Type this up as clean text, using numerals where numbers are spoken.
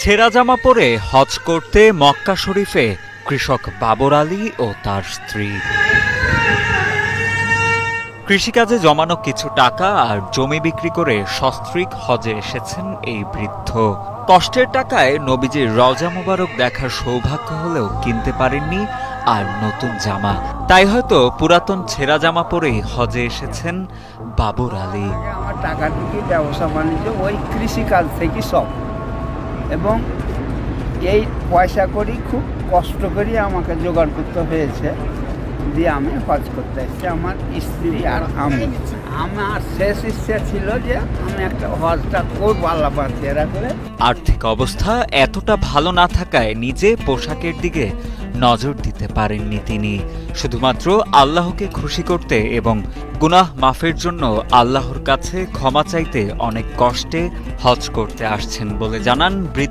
ছেঁড়া জামা পরে হজ করতে মক্কা শরীফে কৃষক বাবর আলী ও তার স্ত্রী। কৃষিকাজে জমানো কিছু টাকা আর জমি বিক্রি করে সস্ত্রীক হজে এসেছেন এই বৃদ্ধ। কষ্টের টাকায় নবীজির রওজা মুবারক দেখার সৌভাগ্য হলেও কিনতে পারেননি আর নতুন জামা, তাই হয়তো পুরাতন ছেঁড়া জামা পরেই হজে এসেছেন বাবর আলী। আমার টাকা থেকে ব্যবসা বাণিজ্য ওই কৃষিকাজ থেকে সব, এবং এই পয়সা করি খুব কষ্ট করি আমাকে জোগাড় করতে হয়েছে, দিয়ে আমি হজ করতে এসেছি আমার স্ত্রী আর আমি। আমার শেষ ইচ্ছা ছিল যে আমি একটা হজটা করবো আল্লাহ পাক এরা করে। আর্থিক অবস্থা এতটা ভালো না থাকায় নিজে পোশাকের দিকে নজর দিতে পারেননি তিনি। শুধুমাত্র আল্লাহকে খুশি করতে এবং গুনাহ মাফের জন্য আল্লাহর কাছে ক্ষমা চাইতে অনেক কষ্টে হজ করতে আসছেন বলে জানান বৃদ্ধ।